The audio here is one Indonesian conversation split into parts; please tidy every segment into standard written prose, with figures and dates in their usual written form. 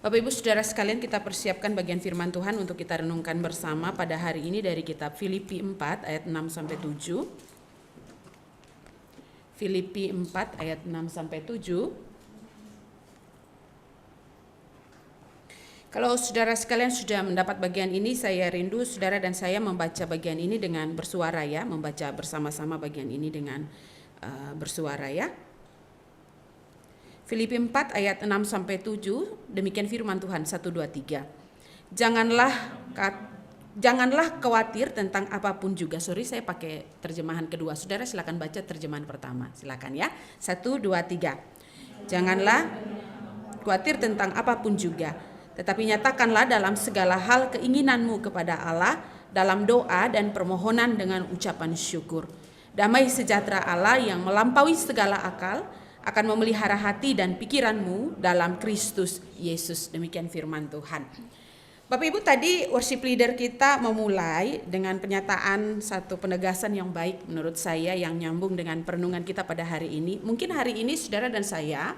Bapak Ibu Saudara sekalian, kita persiapkan bagian firman Tuhan untuk kita renungkan bersama pada hari ini dari kitab Filipi 4 ayat 6 sampai 7. Filipi 4 ayat 6 sampai 7. Kalau saudara sekalian sudah mendapat bagian ini, saya rindu saudara dan saya membaca bagian ini dengan bersuara ya, membaca bersama-sama bagian ini dengan bersuara ya. Filipi 4 ayat 6 sampai 7, demikian firman Tuhan 1 2 3. Janganlah khawatir tentang apapun juga. Saya pakai terjemahan kedua. Saudara silakan baca terjemahan pertama. Silakan ya. 1 2 3. Janganlah khawatir tentang apapun juga, tetapi nyatakanlah dalam segala hal keinginanmu kepada Allah dalam doa dan permohonan dengan ucapan syukur. Damai sejahtera Allah yang melampaui segala akal akan memelihara hati dan pikiranmu dalam Kristus Yesus. Demikian firman Tuhan. Bapak Ibu, tadi worship leader kita memulai dengan pernyataan satu penegasan yang baik menurut saya yang nyambung dengan perenungan kita pada hari ini. Mungkin hari ini saudara dan saya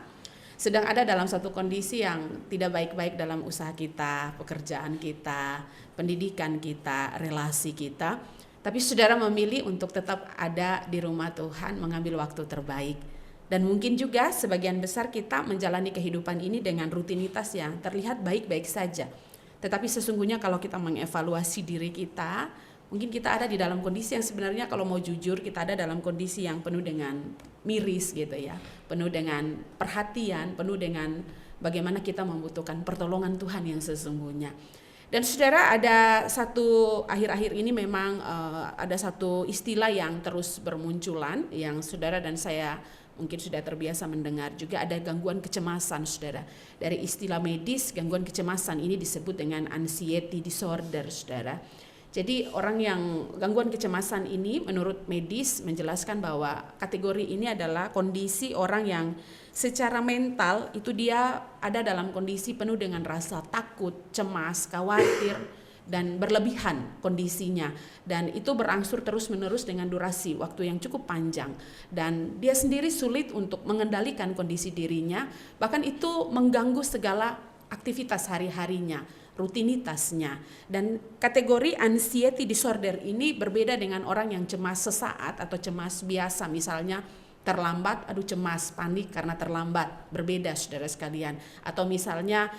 sedang ada dalam satu kondisi yang tidak baik-baik dalam usaha kita, pekerjaan kita, pendidikan kita, relasi kita. Tapi saudara memilih untuk tetap ada di rumah Tuhan, mengambil waktu terbaik. Dan mungkin juga sebagian besar kita menjalani kehidupan ini dengan rutinitas yang terlihat baik-baik saja. Tetapi sesungguhnya kalau kita mengevaluasi diri kita, mungkin kita ada di dalam kondisi yang sebenarnya kalau mau jujur kita ada dalam kondisi yang penuh dengan miris gitu ya. Penuh dengan perhatian, penuh dengan bagaimana kita membutuhkan pertolongan Tuhan yang sesungguhnya. Dan saudara, ada satu akhir-akhir ini memang ada satu istilah yang terus bermunculan yang saudara dan saya mungkin sudah terbiasa mendengar, juga ada gangguan kecemasan saudara. Dari istilah medis, gangguan kecemasan ini disebut dengan anxiety disorder saudara. Jadi orang yang gangguan kecemasan ini menurut medis menjelaskan bahwa kategori ini adalah kondisi orang yang secara mental itu dia ada dalam kondisi penuh dengan rasa takut, cemas, khawatir, dan berlebihan kondisinya, dan itu berangsur terus-menerus dengan durasi waktu yang cukup panjang, dan dia sendiri sulit untuk mengendalikan kondisi dirinya, bahkan itu mengganggu segala aktivitas hari-harinya, rutinitasnya. Dan kategori anxiety disorder ini berbeda dengan orang yang cemas sesaat atau cemas biasa, misalnya terlambat, aduh cemas, panik karena terlambat, berbeda saudara sekalian. Atau misalnya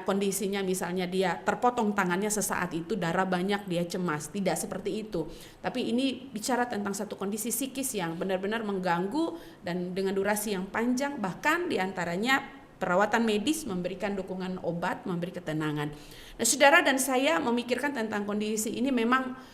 kondisinya misalnya dia terpotong tangannya sesaat itu, darah banyak, dia cemas. Tidak seperti itu. Tapi ini bicara tentang satu kondisi psikis yang benar-benar mengganggu dan dengan durasi yang panjang, bahkan diantaranya perawatan medis memberikan dukungan obat, memberi ketenangan. Nah, saudara dan saya memikirkan tentang kondisi ini memang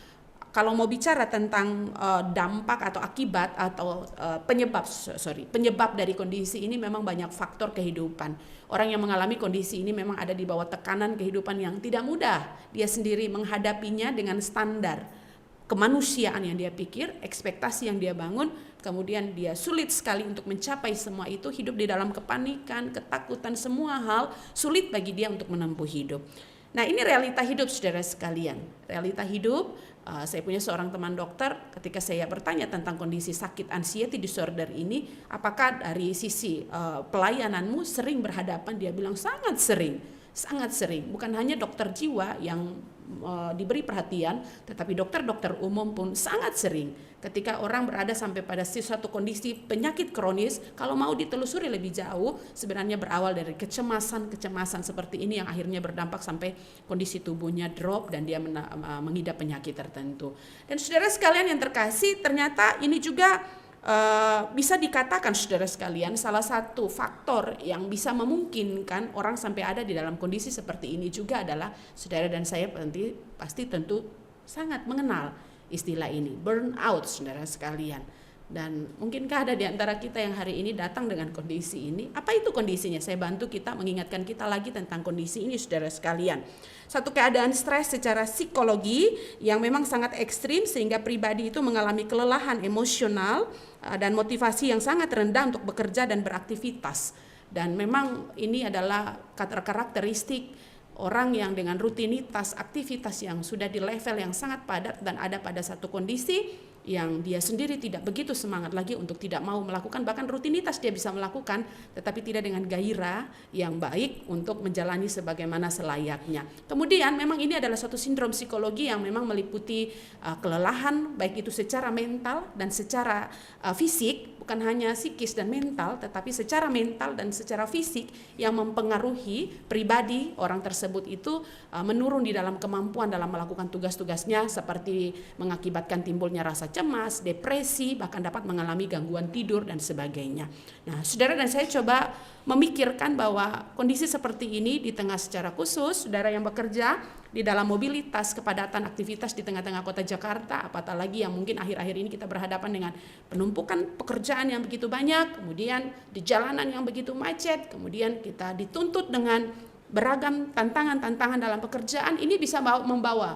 kalau mau bicara tentang dampak atau akibat atau penyebab dari kondisi ini memang banyak faktor kehidupan. Orang yang mengalami kondisi ini memang ada di bawah tekanan kehidupan yang tidak mudah. Dia sendiri menghadapinya dengan standar kemanusiaan yang dia pikir, ekspektasi yang dia bangun, kemudian dia sulit sekali untuk mencapai semua itu, hidup di dalam kepanikan, ketakutan, semua hal sulit bagi dia untuk menempuh hidup. Nah, ini realita hidup saudara sekalian. Realita hidup, saya punya seorang teman dokter, ketika saya bertanya tentang kondisi sakit anxiety disorder ini, apakah dari sisi pelayananmu sering berhadapan? Dia bilang sangat sering. Bukan hanya dokter jiwa yang diberi perhatian, tetapi dokter-dokter umum pun sangat sering. Ketika orang berada sampai pada suatu kondisi penyakit kronis, kalau mau ditelusuri lebih jauh, sebenarnya berawal dari kecemasan seperti ini yang akhirnya berdampak sampai kondisi tubuhnya drop dan dia mengidap penyakit tertentu. Dan saudara sekalian yang terkasih, ternyata ini juga bisa dikatakan saudara sekalian salah satu faktor yang bisa memungkinkan orang sampai ada di dalam kondisi seperti ini juga adalah saudara dan saya pasti tentu sangat mengenal istilah ini, burnout saudara sekalian. Dan mungkinkah ada di antara kita yang hari ini datang dengan kondisi ini? Apa itu kondisinya? Saya bantu kita, mengingatkan kita lagi tentang kondisi ini saudara sekalian. Satu keadaan stres secara psikologi yang memang sangat ekstrim sehingga pribadi itu mengalami kelelahan emosional dan motivasi yang sangat rendah untuk bekerja dan beraktivitas. Dan memang ini adalah karakteristik orang yang dengan rutinitas aktivitas yang sudah di level yang sangat padat dan ada pada satu kondisi yang dia sendiri tidak begitu semangat lagi untuk tidak mau melakukan, bahkan rutinitas dia bisa melakukan, tetapi tidak dengan gairah yang baik untuk menjalani sebagaimana selayaknya. Kemudian memang ini adalah suatu sindrom psikologi yang memang meliputi kelelahan, baik itu secara mental dan secara fisik, bukan hanya psikis dan mental, tetapi secara mental dan secara fisik yang mempengaruhi pribadi orang tersebut itu menurun di dalam kemampuan dalam melakukan tugas-tugasnya, seperti mengakibatkan timbulnya rasa cemas, depresi, bahkan dapat mengalami gangguan tidur dan sebagainya. Nah, saudara dan saya coba memikirkan bahwa kondisi seperti ini di tengah secara khusus saudara yang bekerja di dalam mobilitas, kepadatan aktivitas di tengah-tengah kota Jakarta, apatah lagi yang mungkin akhir-akhir ini kita berhadapan dengan penumpukan pekerjaan yang begitu banyak, kemudian di jalanan yang begitu macet, kemudian kita dituntut dengan beragam tantangan-tantangan dalam pekerjaan, ini bisa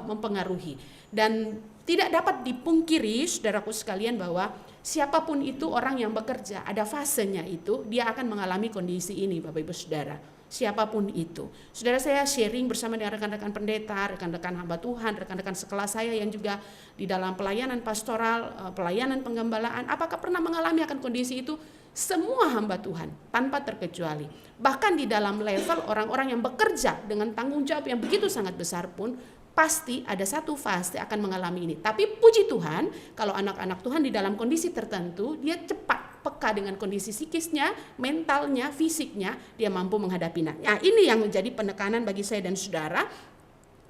mempengaruhi. Dan tidak dapat dipungkiri saudaraku sekalian bahwa siapapun itu orang yang bekerja, ada fasenya itu, dia akan mengalami kondisi ini Bapak Ibu Saudara. Siapapun itu. Saudara, saya sharing bersama dengan rekan-rekan pendeta, rekan-rekan hamba Tuhan, rekan-rekan sekelas saya yang juga di dalam pelayanan pastoral, pelayanan penggembalaan, apakah pernah mengalami akan kondisi itu? Semua hamba Tuhan tanpa terkecuali. Bahkan di dalam level orang-orang yang bekerja dengan tanggung jawab yang begitu sangat besar pun, pasti ada satu fase akan mengalami ini. Tapi puji Tuhan, kalau anak-anak Tuhan di dalam kondisi tertentu, dia cepat peka dengan kondisi psikisnya, mentalnya, fisiknya, dia mampu menghadapinya. Nah, ini yang menjadi penekanan bagi saya dan saudara,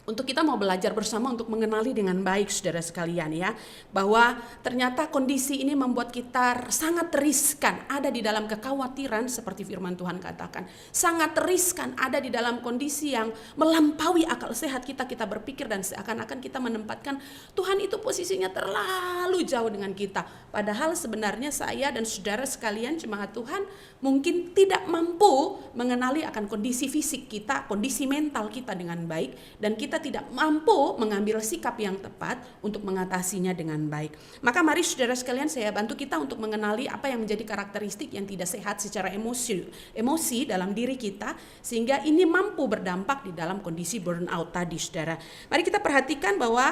untuk kita mau belajar bersama untuk mengenali dengan baik saudara sekalian ya, bahwa ternyata kondisi ini membuat kita sangat riskan ada di dalam kekhawatiran seperti firman Tuhan katakan, sangat riskan ada di dalam kondisi yang melampaui akal sehat kita berpikir dan seakan-akan kita menempatkan Tuhan itu posisinya terlalu jauh dengan kita, padahal sebenarnya saya dan saudara sekalian jemaat Tuhan mungkin tidak mampu mengenali akan kondisi fisik kita, kondisi mental kita dengan baik, dan kita tidak mampu mengambil sikap yang tepat untuk mengatasinya dengan baik. Maka mari saudara sekalian saya bantu kita untuk mengenali apa yang menjadi karakteristik yang tidak sehat secara emosi dalam diri kita, sehingga ini mampu berdampak di dalam kondisi burnout tadi saudara. Mari kita perhatikan bahwa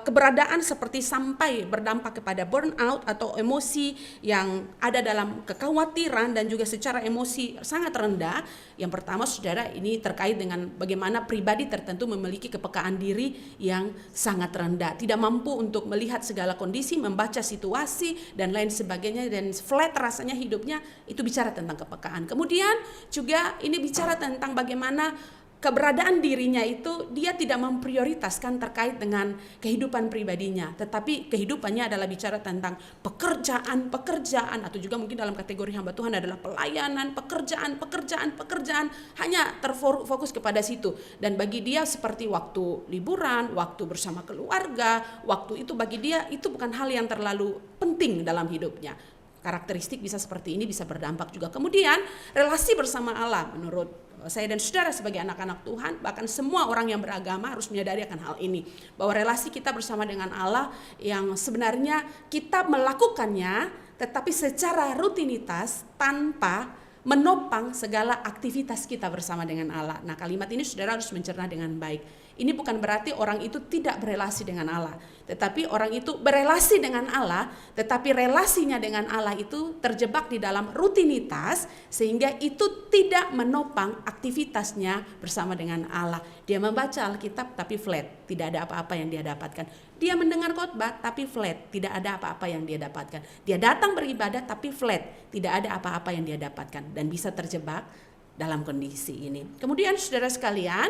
keberadaan seperti sampai berdampak kepada burnout atau emosi yang ada dalam kekhawatiran dan juga secara emosi sangat rendah. Yang pertama saudara, ini terkait dengan bagaimana pribadi tertentu memiliki kepekaan diri yang sangat rendah, tidak mampu untuk melihat segala kondisi, membaca situasi dan lain sebagainya, dan flat rasanya hidupnya. Itu bicara tentang kepekaan. Kemudian juga ini bicara tentang bagaimana keberadaan dirinya itu dia tidak memprioritaskan terkait dengan kehidupan pribadinya, tetapi kehidupannya adalah bicara tentang pekerjaan atau juga mungkin dalam kategori hamba Tuhan adalah pelayanan, pekerjaan, hanya terfokus kepada situ. Dan bagi dia seperti waktu liburan, waktu bersama keluarga, waktu itu bagi dia itu bukan hal yang terlalu penting dalam hidupnya. Karakteristik bisa seperti ini bisa berdampak juga. Kemudian relasi bersama Allah, menurut saya dan saudara sebagai anak-anak Tuhan, bahkan semua orang yang beragama harus menyadari akan hal ini, bahwa relasi kita bersama dengan Allah yang sebenarnya kita melakukannya tetapi secara rutinitas tanpa menopang segala aktivitas kita bersama dengan Allah. Nah, kalimat ini saudara harus mencerna dengan baik. Ini bukan berarti orang itu tidak berelasi dengan Allah, tetapi orang itu berelasi dengan Allah, tetapi relasinya dengan Allah itu terjebak di dalam rutinitas, sehingga itu tidak menopang aktivitasnya bersama dengan Allah. Dia membaca Alkitab tapi flat, tidak ada apa-apa yang dia dapatkan. Dia mendengar khotbah tapi flat, tidak ada apa-apa yang dia dapatkan. Dia datang beribadah tapi flat, tidak ada apa-apa yang dia dapatkan, dan bisa terjebak dalam kondisi ini. Kemudian saudara sekalian,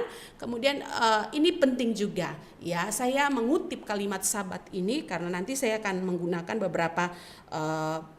ini penting juga ya, saya mengutip kalimat sahabat ini karena nanti saya akan menggunakan beberapa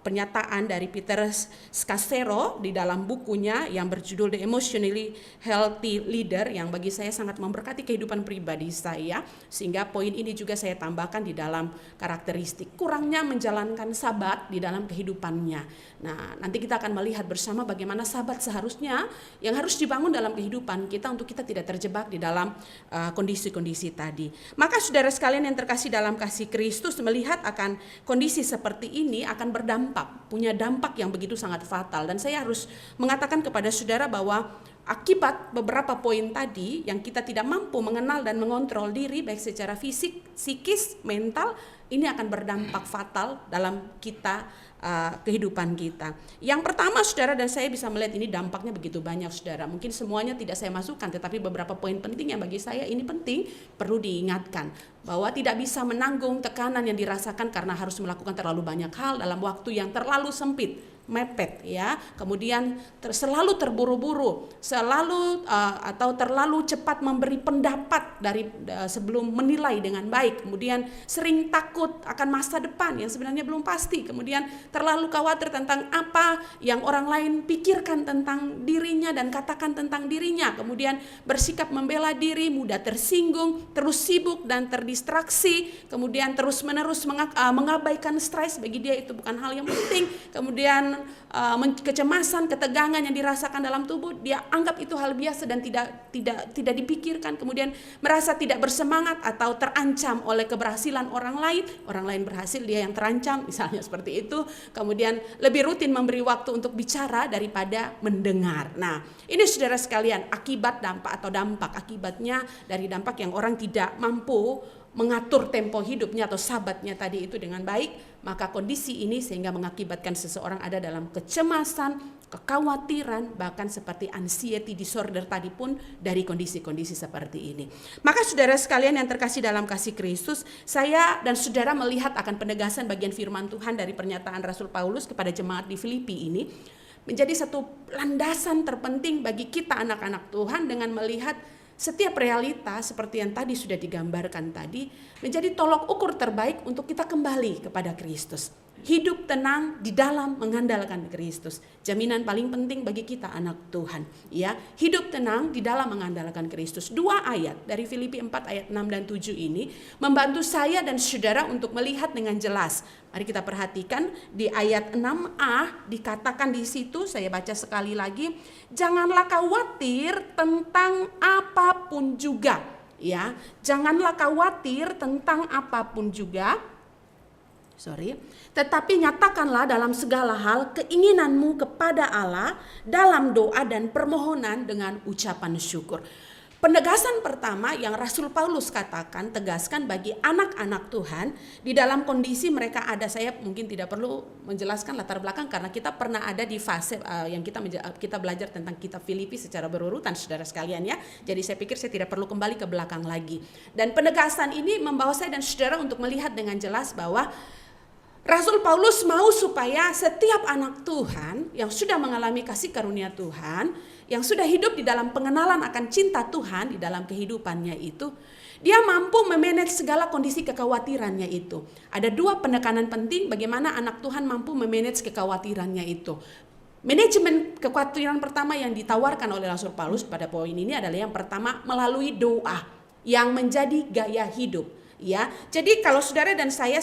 pernyataan dari Peter Scazzero di dalam bukunya yang berjudul The Emotionally Healthy Leader, yang bagi saya sangat memberkati kehidupan pribadi saya, sehingga poin ini juga saya tambahkan di dalam karakteristik kurangnya menjalankan sabat di dalam kehidupannya. Nah, nanti kita akan melihat bersama bagaimana sabat seharusnya yang harus dibangun dalam kehidupan kita untuk kita tidak terjebak di dalam kondisi-kondisi tadi. Maka saudara sekalian yang terkasih dalam kasih Kristus, melihat akan kondisi seperti ini akan berdampak, punya dampak yang begitu sangat fatal. Dan saya harus mengatakan kepada saudara bahwa akibat beberapa poin tadi yang kita tidak mampu mengenal dan mengontrol diri baik secara fisik, psikis, mental, ini akan berdampak fatal dalam kita, kehidupan kita. Yang pertama saudara, dan saya bisa melihat ini dampaknya begitu banyak saudara. Mungkin semuanya tidak saya masukkan, tetapi beberapa poin penting yang bagi saya ini penting perlu diingatkan. Bahwa tidak bisa menanggung tekanan yang dirasakan karena harus melakukan terlalu banyak hal dalam waktu yang terlalu sempit. Mepet ya, kemudian selalu terburu-buru, selalu atau terlalu cepat memberi pendapat dari sebelum menilai dengan baik, kemudian sering takut akan masa depan yang sebenarnya belum pasti, kemudian terlalu khawatir tentang apa yang orang lain pikirkan tentang dirinya dan katakan tentang dirinya, kemudian bersikap membela diri, mudah tersinggung, terus sibuk dan terdistraksi, kemudian terus-menerus mengabaikan stres, bagi dia itu bukan hal yang penting, kemudian kecemasan, ketegangan yang dirasakan dalam tubuh dia anggap itu hal biasa dan tidak dipikirkan, kemudian merasa tidak bersemangat atau terancam oleh keberhasilan orang lain berhasil dia yang terancam misalnya seperti itu, kemudian lebih rutin memberi waktu untuk bicara daripada mendengar. Nah, ini saudara sekalian dampak akibatnya dari dampak yang orang tidak mampu mengatur tempo hidupnya atau sabatnya tadi itu dengan baik, maka kondisi ini sehingga mengakibatkan seseorang ada dalam kecemasan, kekhawatiran, bahkan seperti anxiety disorder tadi pun dari kondisi-kondisi seperti ini. Maka saudara sekalian yang terkasih dalam kasih Kristus, saya dan saudara melihat akan penegasan bagian firman Tuhan dari pernyataan Rasul Paulus kepada jemaat di Filipi ini menjadi satu landasan terpenting bagi kita anak-anak Tuhan dengan melihat setiap realita seperti yang tadi sudah digambarkan tadi menjadi tolok ukur terbaik untuk kita kembali kepada Kristus. Hidup tenang di dalam mengandalkan Kristus. Jaminan paling penting bagi kita anak Tuhan. Ya, hidup tenang di dalam mengandalkan Kristus. 2 ayat dari Filipi 4 ayat 6 dan 7 ini membantu saya dan saudara untuk melihat dengan jelas. Mari kita perhatikan di ayat 6a dikatakan di situ, saya baca sekali lagi, janganlah khawatir tentang apapun juga. Ya, janganlah khawatir tentang apapun juga. Tetapi nyatakanlah dalam segala hal keinginanmu kepada Allah dalam doa dan permohonan dengan ucapan syukur. Penegasan pertama yang Rasul Paulus tegaskan bagi anak-anak Tuhan di dalam kondisi mereka ada, saya mungkin tidak perlu menjelaskan latar belakang karena kita pernah ada di fase yang kita belajar tentang kitab Filipi secara berurutan saudara sekalian ya. Jadi saya pikir saya tidak perlu kembali ke belakang lagi. Dan penegasan ini membawa saya dan saudara untuk melihat dengan jelas bahwa Rasul Paulus mau supaya setiap anak Tuhan yang sudah mengalami kasih karunia Tuhan, yang sudah hidup di dalam pengenalan akan cinta Tuhan di dalam kehidupannya itu, dia mampu memanage segala kondisi kekhawatirannya itu. Ada 2 penekanan penting bagaimana anak Tuhan mampu memanage kekhawatirannya itu. Manajemen kekhawatiran pertama yang ditawarkan oleh Rasul Paulus pada poin ini adalah yang pertama melalui doa yang menjadi gaya hidup. Ya, jadi kalau saudara dan saya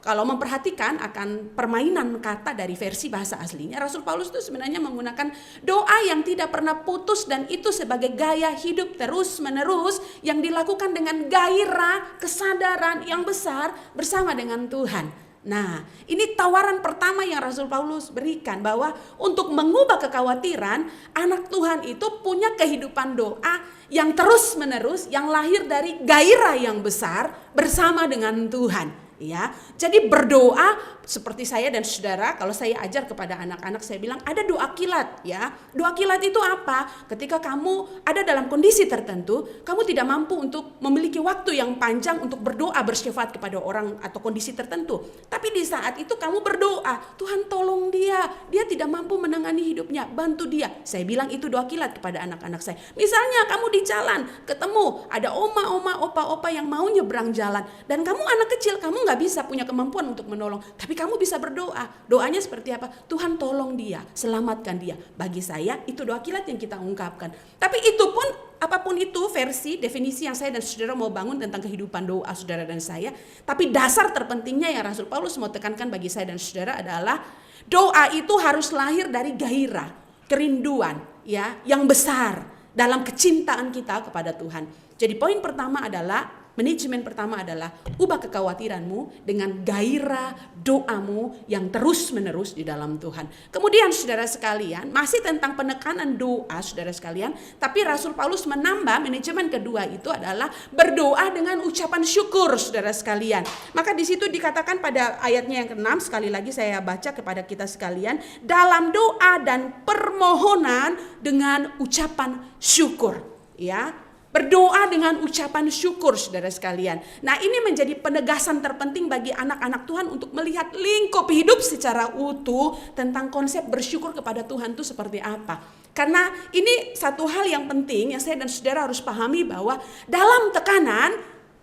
kalau memperhatikan akan permainan kata dari versi bahasa aslinya, Rasul Paulus itu sebenarnya menggunakan doa yang tidak pernah putus dan itu sebagai gaya hidup terus menerus yang dilakukan dengan gairah kesadaran yang besar bersama dengan Tuhan. Nah, ini tawaran pertama yang Rasul Paulus berikan bahwa untuk mengubah kekhawatiran, anak Tuhan itu punya kehidupan doa yang terus menerus, yang lahir dari gairah yang besar bersama dengan Tuhan. Ya, jadi berdoa seperti saya dan saudara, kalau saya ajar kepada anak-anak saya bilang ada doa kilat ya. Doa kilat itu apa? Ketika kamu ada dalam kondisi tertentu, kamu tidak mampu untuk memiliki waktu yang panjang untuk berdoa bersyafaat kepada orang atau kondisi tertentu. Tapi di saat itu kamu berdoa, Tuhan tolong dia tidak mampu menangani hidupnya, bantu dia. Saya bilang itu doa kilat kepada anak-anak saya. Misalnya kamu di jalan, ketemu ada oma-oma, opa-opa yang mau nyebrang jalan dan kamu anak kecil, kamu nggak bisa punya kemampuan untuk menolong, tapi kamu bisa berdoa. Doanya seperti apa? Tuhan tolong dia, selamatkan dia. Bagi saya itu doa kilat yang kita ungkapkan. Tapi itu pun apapun itu versi definisi yang saya dan saudara mau bangun tentang kehidupan doa saudara dan saya, tapi dasar terpentingnya yang Rasul Paulus mau tekankan bagi saya dan saudara adalah doa itu harus lahir dari gairah. kerinduan ya yang besar dalam kecintaan kita kepada Tuhan. Jadi poin pertama adalah, manajemen pertama adalah ubah kekhawatiranmu dengan gairah doamu yang terus-menerus di dalam Tuhan. Kemudian saudara sekalian, masih tentang penekanan doa saudara sekalian, tapi Rasul Paulus menambah manajemen kedua itu adalah berdoa dengan ucapan syukur saudara sekalian. Maka di situ dikatakan pada ayatnya yang ke-6, sekali lagi saya baca kepada kita sekalian, dalam doa dan permohonan dengan ucapan syukur, ya. Berdoa dengan ucapan syukur saudara sekalian. Nah, ini menjadi penegasan terpenting bagi anak-anak Tuhan untuk melihat lingkup hidup secara utuh tentang konsep bersyukur kepada Tuhan itu seperti apa. Karena ini satu hal yang penting yang saya dan saudara harus pahami, bahwa dalam tekanan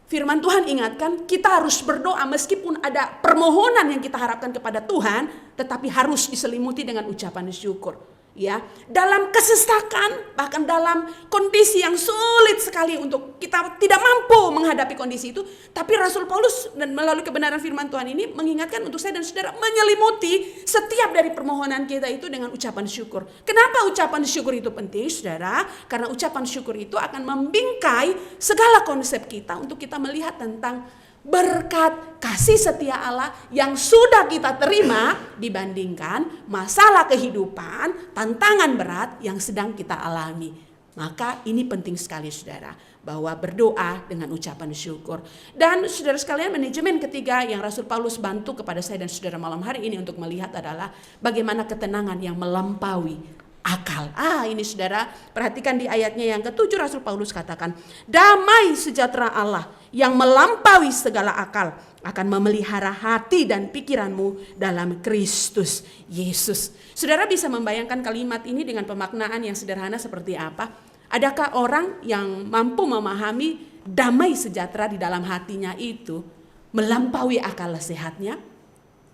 firman Tuhan ingatkan kita harus berdoa meskipun ada permohonan yang kita harapkan kepada Tuhan, tetapi harus diselimuti dengan ucapan syukur. Ya, dalam kesesakan, bahkan dalam kondisi yang sulit sekali untuk kita tidak mampu menghadapi kondisi itu, tapi Rasul Paulus dan melalui kebenaran firman Tuhan ini mengingatkan untuk saya dan saudara menyelimuti setiap dari permohonan kita itu dengan ucapan syukur. Kenapa ucapan syukur itu penting, saudara? Karena ucapan syukur itu akan membingkai segala konsep kita untuk kita melihat tentang berkat kasih setia Allah yang sudah kita terima dibandingkan masalah kehidupan, tantangan berat yang sedang kita alami. Maka ini penting sekali saudara, bahwa berdoa dengan ucapan syukur. Dan saudara sekalian, manajemen ketiga yang Rasul Paulus bantu kepada saya dan saudara malam hari ini untuk melihat adalah bagaimana ketenangan yang melampaui akal. Ini saudara, perhatikan di ayatnya yang ke-7 Rasul Paulus katakan, damai sejahtera Allah yang melampaui segala akal akan memelihara hati dan pikiranmu dalam Kristus Yesus. Saudara bisa membayangkan kalimat ini dengan pemaknaan yang sederhana seperti apa? Adakah orang yang mampu memahami damai sejahtera di dalam hatinya itu melampaui akal sehatnya?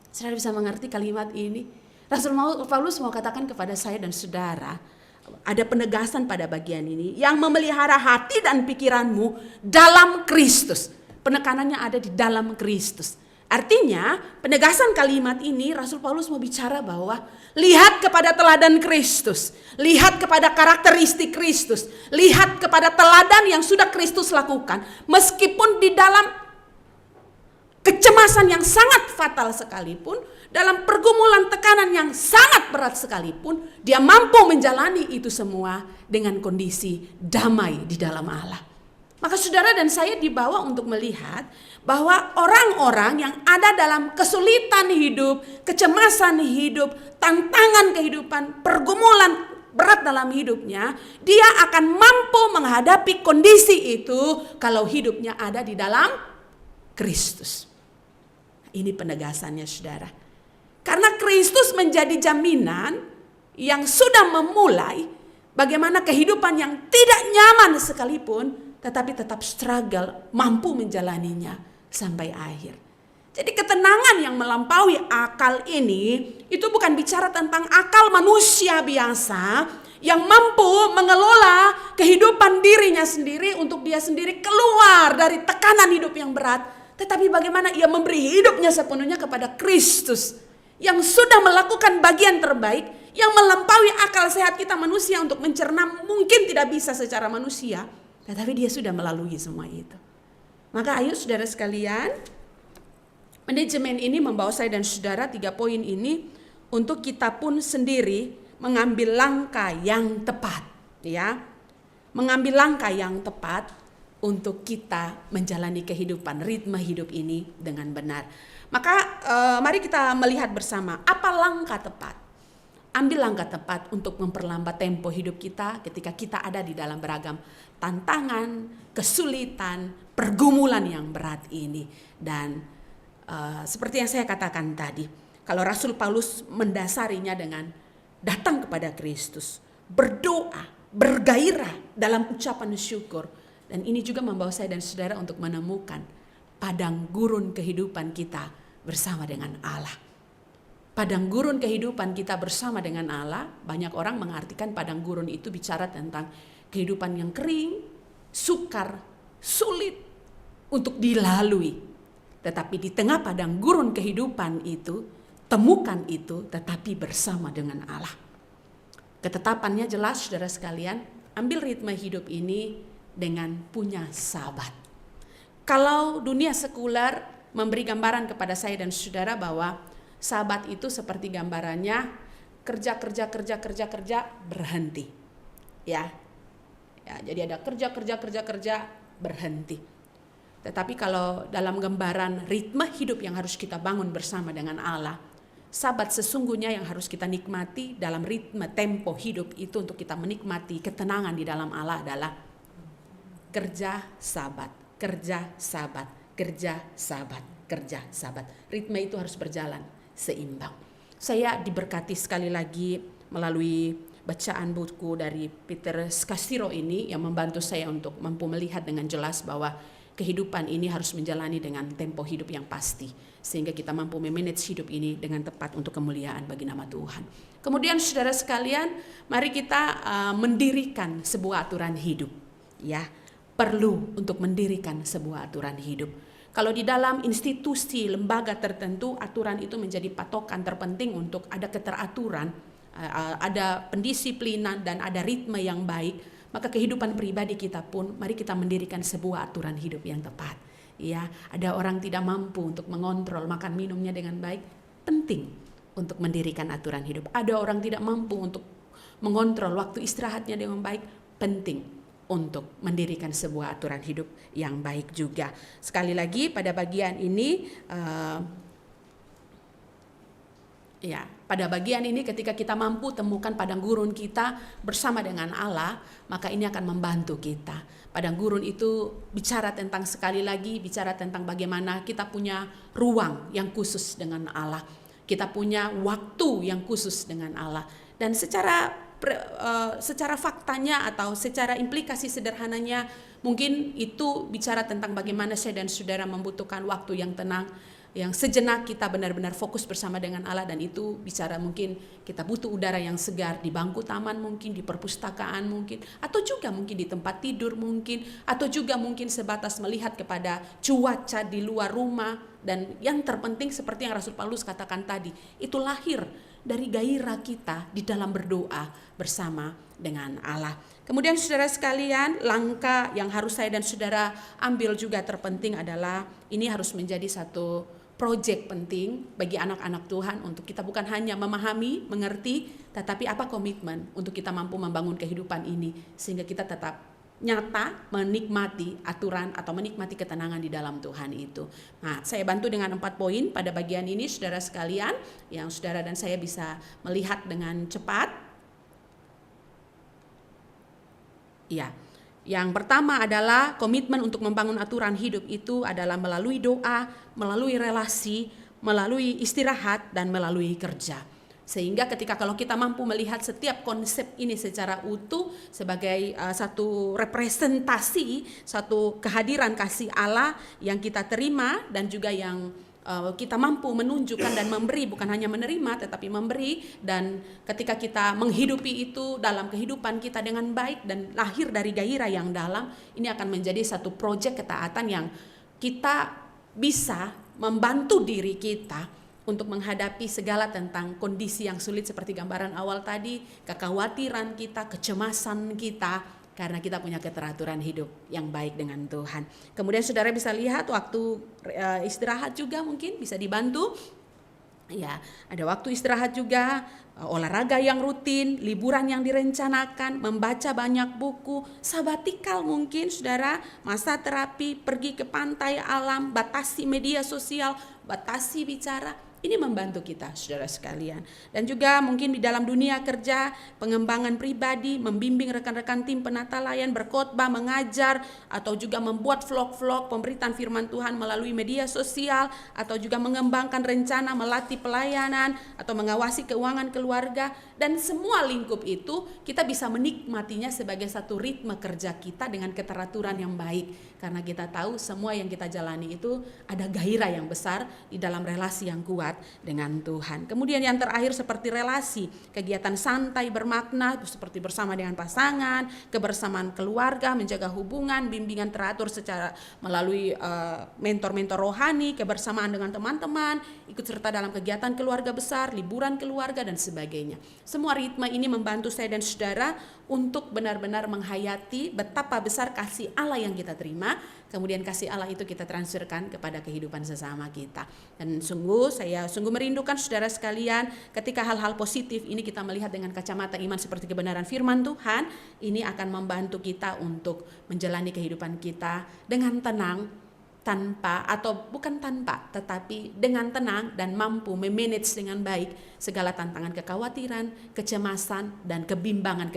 Saudara bisa mengerti kalimat ini? Rasul Paulus mau katakan kepada saya dan saudara, ada penegasan pada bagian ini, yang memelihara hati dan pikiranmu dalam Kristus. Penekanannya ada di dalam Kristus. Artinya penegasan kalimat ini Rasul Paulus mau bicara bahwa lihat kepada teladan Kristus, lihat kepada karakteristik Kristus, lihat kepada teladan yang sudah Kristus lakukan. Meskipun di dalam kecemasan yang sangat fatal sekalipun, dalam pergumulan tekanan yang sangat berat sekalipun, dia mampu menjalani itu semua dengan kondisi damai di dalam Allah. Maka saudara dan saya dibawa untuk melihat bahwa orang-orang yang ada dalam kesulitan hidup, kecemasan hidup, tantangan kehidupan, pergumulan berat dalam hidupnya, dia akan mampu menghadapi kondisi itu kalau hidupnya ada di dalam Kristus. Ini penegasannya saudara. Karena Kristus menjadi jaminan yang sudah memulai bagaimana kehidupan yang tidak nyaman sekalipun, tetapi tetap struggle, mampu menjalaninya sampai akhir. Jadi ketenangan yang melampaui akal ini, itu bukan bicara tentang akal manusia biasa yang mampu mengelola kehidupan dirinya sendiri untuk dia sendiri keluar dari tekanan hidup yang berat. Tetapi bagaimana ia memberi hidupnya sepenuhnya kepada Kristus yang sudah melakukan bagian terbaik, yang melampaui akal sehat kita manusia untuk mencerna mungkin tidak bisa secara manusia, tetapi dia sudah melalui semua itu. Maka ayo saudara sekalian, manajemen ini membawa saya dan saudara 3 poin ini untuk kita pun sendiri mengambil langkah yang tepat, ya. Mengambil langkah yang tepat untuk kita menjalani kehidupan, ritme hidup ini dengan benar. Maka mari kita melihat bersama apa langkah tepat. Ambil langkah tepat untuk memperlambat tempo hidup kita ketika kita ada di dalam beragam tantangan, kesulitan, pergumulan yang berat ini. Dan seperti yang saya katakan tadi, kalau Rasul Paulus mendasarinya dengan datang kepada Kristus, berdoa, bergairah dalam ucapan syukur. Dan ini juga membawa saya dan saudara untuk menemukan padang gurun kehidupan kita bersama dengan Allah. Padang gurun kehidupan kita bersama dengan Allah, banyak orang mengartikan padang gurun itu bicara tentang kehidupan yang kering, sukar, sulit untuk dilalui. Tetapi di tengah padang gurun kehidupan itu, temukan itu tetapi bersama dengan Allah. Ketetapannya jelas saudara sekalian, ambil ritme hidup ini dengan punya sahabat. Kalau dunia sekuler memberi gambaran kepada saya dan saudara bahwa sahabat itu seperti gambarannya kerja berhenti. Ya, jadi ada kerja berhenti. Tetapi kalau dalam gambaran ritme hidup yang harus kita bangun bersama dengan Allah, sahabat sesungguhnya yang harus kita nikmati dalam ritme tempo hidup itu untuk kita menikmati ketenangan di dalam Allah adalah kerja sahabat. Ritme itu harus berjalan seimbang. Saya diberkati sekali lagi melalui bacaan buku dari Peter Scazzero ini yang membantu saya untuk mampu melihat dengan jelas bahwa kehidupan ini harus menjalani dengan tempo hidup yang pasti, sehingga kita mampu memanage hidup ini dengan tepat untuk kemuliaan bagi nama Tuhan. Kemudian saudara sekalian, mari kita mendirikan sebuah aturan hidup. Ya, perlu untuk mendirikan sebuah aturan hidup. Kalau di dalam institusi, lembaga tertentu, aturan itu menjadi patokan terpenting untuk ada keteraturan, ada pendisiplinan dan ada ritme yang baik. Maka kehidupan pribadi kita pun, mari kita mendirikan sebuah aturan hidup yang tepat. Ya, ada orang tidak mampu untuk mengontrol makan minumnya dengan baik, penting untuk mendirikan aturan hidup. Ada orang tidak mampu untuk mengontrol waktu istirahatnya dengan baik, penting untuk mendirikan sebuah aturan hidup yang baik juga. Sekali lagi pada bagian ini, pada bagian ini ketika kita mampu temukan padang gurun kita bersama dengan Allah, maka ini akan membantu kita. Padang gurun itu bicara tentang, sekali lagi, bicara tentang bagaimana kita punya ruang yang khusus dengan Allah. Kita punya waktu yang khusus dengan Allah. Dan secara faktanya atau secara implikasi sederhananya, mungkin itu bicara tentang bagaimana saya dan saudara membutuhkan waktu yang tenang, yang sejenak kita benar-benar fokus bersama dengan Allah. Dan itu bicara mungkin kita butuh udara yang segar di bangku taman mungkin, di perpustakaan mungkin, atau juga mungkin di tempat tidur mungkin, atau juga mungkin sebatas melihat kepada cuaca di luar rumah. Dan yang terpenting seperti yang Rasul Paulus katakan tadi, itu lahir dari gairah kita di dalam berdoa bersama dengan Allah. Kemudian saudara sekalian, langkah yang harus saya dan saudara ambil juga terpenting adalah ini harus menjadi satu proyek penting bagi anak-anak Tuhan untuk kita bukan hanya memahami, mengerti, tetapi apa komitmen untuk kita mampu membangun kehidupan ini sehingga kita tetap nyata menikmati aturan atau menikmati ketenangan di dalam Tuhan itu. Nah, saya bantu dengan 4 poin pada bagian ini saudara sekalian yang saudara dan saya bisa melihat dengan cepat. Ya. Yang pertama adalah komitmen untuk membangun aturan hidup itu adalah melalui doa, melalui relasi, melalui istirahat, dan melalui kerja. Sehingga ketika kalau kita mampu melihat setiap konsep ini secara utuh sebagai satu representasi, satu kehadiran kasih Allah yang kita terima dan juga yang kita mampu menunjukkan dan memberi, bukan hanya menerima tetapi memberi, dan ketika kita menghidupi itu dalam kehidupan kita dengan baik dan lahir dari gairah yang dalam, ini akan menjadi satu proyek ketaatan yang kita bisa membantu diri kita untuk menghadapi segala tentang kondisi yang sulit seperti gambaran awal tadi, kekhawatiran kita, kecemasan kita, karena kita punya keteraturan hidup yang baik dengan Tuhan. Kemudian saudara bisa lihat waktu istirahat juga mungkin bisa dibantu. Ya, ada waktu istirahat juga, olahraga yang rutin, liburan yang direncanakan, membaca banyak buku, sabatikal mungkin saudara, masa terapi, pergi ke pantai alam, batasi media sosial, batasi bicara. Ini membantu kita saudara sekalian. Dan juga mungkin di dalam dunia kerja, pengembangan pribadi, membimbing rekan-rekan tim penata layan, berkhotbah, mengajar, atau juga membuat vlog-vlog pemberitaan firman Tuhan melalui media sosial, atau juga mengembangkan rencana, melatih pelayanan, atau mengawasi keuangan keluarga. Dan semua lingkup itu kita bisa menikmatinya sebagai satu ritme kerja kita dengan keteraturan yang baik. Karena kita tahu semua yang kita jalani itu ada gairah yang besar di dalam relasi yang kuat kuat dengan Tuhan. Kemudian yang terakhir seperti relasi, kegiatan santai bermakna seperti bersama dengan pasangan, kebersamaan keluarga, menjaga hubungan, bimbingan teratur secara melalui mentor-mentor rohani, kebersamaan dengan teman-teman, ikut serta dalam kegiatan keluarga besar, liburan keluarga dan sebagainya. Semua ritme ini membantu saya dan saudara untuk benar-benar menghayati betapa besar kasih Allah yang kita terima, kemudian kasih Allah itu kita transferkan kepada kehidupan sesama kita. Dan saya sungguh merindukan saudara sekalian, ketika hal-hal positif ini kita melihat dengan kacamata iman seperti kebenaran firman Tuhan, ini akan membantu kita untuk menjalani kehidupan kita dengan tenang, tetapi dengan tenang dan mampu memanage dengan baik segala tantangan kekhawatiran, kecemasan, dan kebimbangan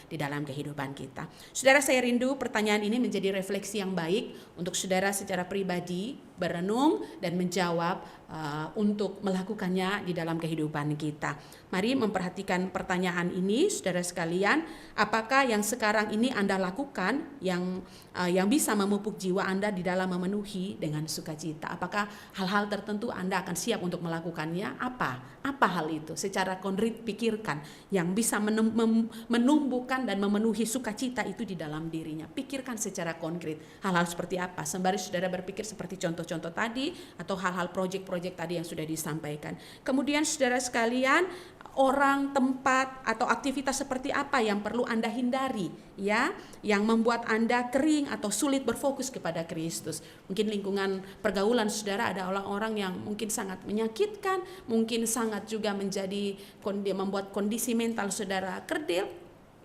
di dalam kehidupan kita. Saudara, saya rindu pertanyaan ini menjadi refleksi yang baik untuk saudara secara pribadi, berenung dan menjawab untuk melakukannya di dalam kehidupan kita. Mari memperhatikan pertanyaan ini, saudara sekalian. Apakah yang sekarang ini Anda lakukan yang bisa memupuk jiwa Anda di dalam memenuhi dengan sukacita? Apakah hal-hal tertentu Anda akan siap untuk melakukannya? Apa hal itu? Secara konkret pikirkan yang bisa menumbuhkan dan memenuhi sukacita itu di dalam dirinya. Pikirkan secara konkret hal-hal seperti apa. Sembari saudara berpikir seperti contoh-contoh tadi atau hal-hal proyek-proyek tadi yang sudah disampaikan. Kemudian saudara sekalian, orang, tempat, atau aktivitas seperti apa yang perlu Anda hindari, ya, yang membuat Anda kering atau sulit berfokus kepada Kristus. Mungkin lingkungan pergaulan saudara ada orang-orang yang mungkin sangat menyakitkan, mungkin sangat juga membuat kondisi mental saudara kerdil.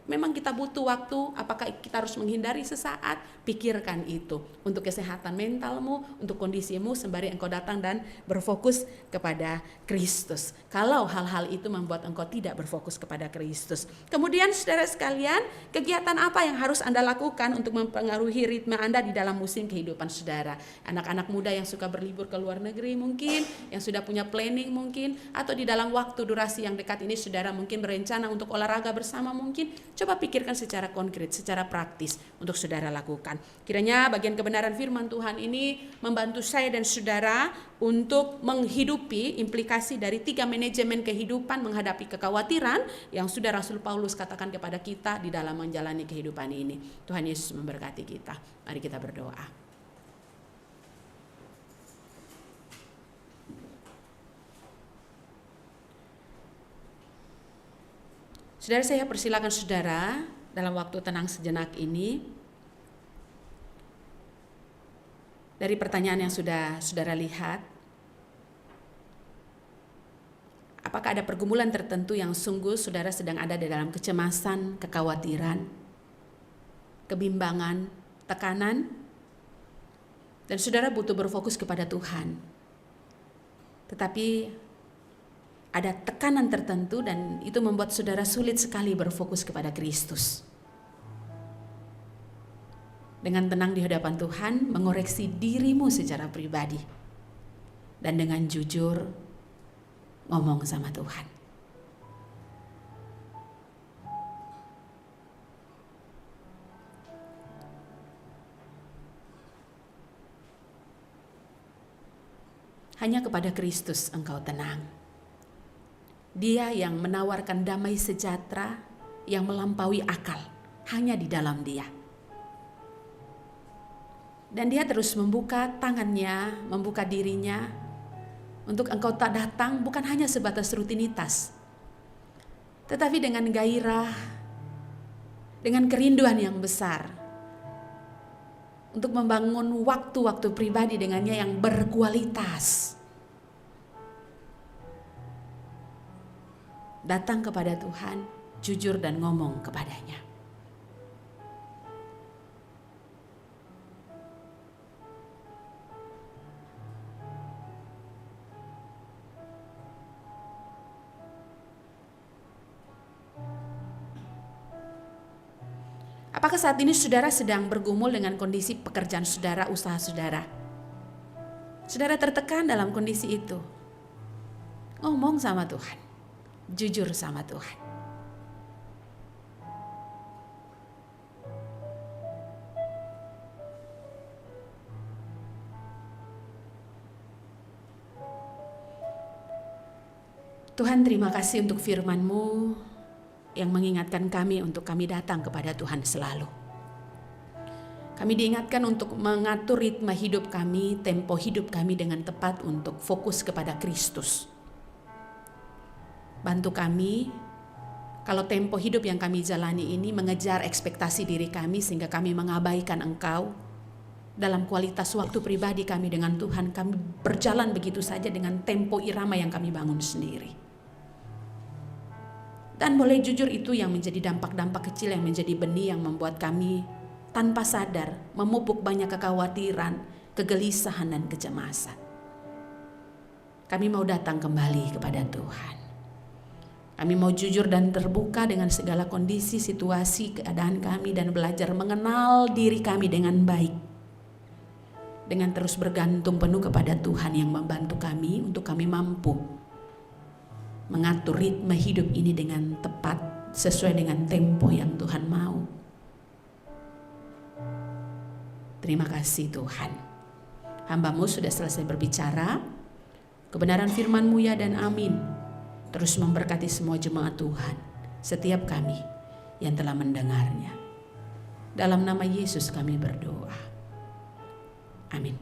Memang kita butuh waktu, apakah kita harus menghindari sesaat? Pikirkan itu untuk kesehatan mentalmu, untuk kondisimu, sembari engkau datang dan berfokus kepada Kristus. Kalau hal-hal itu membuat engkau tidak berfokus kepada Kristus. Kemudian saudara sekalian, kegiatan apa yang harus Anda lakukan untuk mempengaruhi ritme Anda di dalam musim kehidupan saudara? Anak-anak muda yang suka berlibur ke luar negeri mungkin, yang sudah punya planning mungkin, atau di dalam waktu durasi yang dekat ini saudara mungkin berencana untuk olahraga bersama mungkin. Coba pikirkan secara konkret, secara praktis untuk saudara lakukan. Kiranya bagian kebenaran firman Tuhan ini membantu saya dan saudara untuk menghidupi implikasi dari 3 manajemen kehidupan menghadapi kekhawatiran yang sudah Rasul Paulus katakan kepada kita di dalam menjalani kehidupan ini. Tuhan Yesus memberkati kita. Mari kita berdoa. Saudara, saya persilakan saudara dalam waktu tenang sejenak ini, dari pertanyaan yang sudah saudara lihat, apakah ada pergumulan tertentu yang sungguh saudara sedang ada di dalam kecemasan, kekhawatiran, kebimbangan, tekanan, dan saudara butuh berfokus kepada Tuhan. Tetapi ada tekanan tertentu dan itu membuat saudara sulit sekali berfokus kepada Kristus. Dengan tenang di hadapan Tuhan, mengoreksi dirimu secara pribadi. Dan dengan jujur, ngomong sama Tuhan. Hanya kepada Kristus engkau tenang. Dia yang menawarkan damai sejahtera yang melampaui akal, hanya di dalam Dia. Dan Dia terus membuka tangannya, membuka dirinya untuk engkau tak datang bukan hanya sebatas rutinitas, tetapi dengan gairah, dengan kerinduan yang besar untuk membangun waktu-waktu pribadi dengannya yang berkualitas. Datang kepada Tuhan, jujur dan ngomong kepadanya. Apakah saat ini saudara sedang bergumul dengan kondisi pekerjaan saudara, usaha saudara? Saudara tertekan dalam kondisi itu. Ngomong sama Tuhan. Jujur sama Tuhan. Tuhan, terima kasih untuk firman-Mu yang mengingatkan kami untuk kami datang kepada Tuhan selalu. Kami diingatkan untuk mengatur ritme hidup kami, tempo hidup kami dengan tepat untuk fokus kepada Kristus. Bantu kami, kalau tempo hidup yang kami jalani ini mengejar ekspektasi diri kami sehingga kami mengabaikan Engkau. Dalam kualitas waktu pribadi kami dengan Tuhan, kami berjalan begitu saja dengan tempo irama yang kami bangun sendiri. Dan boleh jujur itu yang menjadi dampak-dampak kecil yang menjadi benih yang membuat kami tanpa sadar memupuk banyak kekhawatiran, kegelisahan dan kecemasan. Kami mau datang kembali kepada Tuhan. Kami mau jujur dan terbuka dengan segala kondisi, situasi, keadaan kami dan belajar mengenal diri kami dengan baik. Dengan terus bergantung penuh kepada Tuhan yang membantu kami untuk kami mampu mengatur ritme hidup ini dengan tepat sesuai dengan tempo yang Tuhan mau. Terima kasih Tuhan. Hamba-Mu sudah selesai berbicara. Kebenaran firman-Mu ya dan amin. Terus memberkati semua jemaat Tuhan, setiap kami yang telah mendengarnya. Dalam nama Yesus kami berdoa. Amin.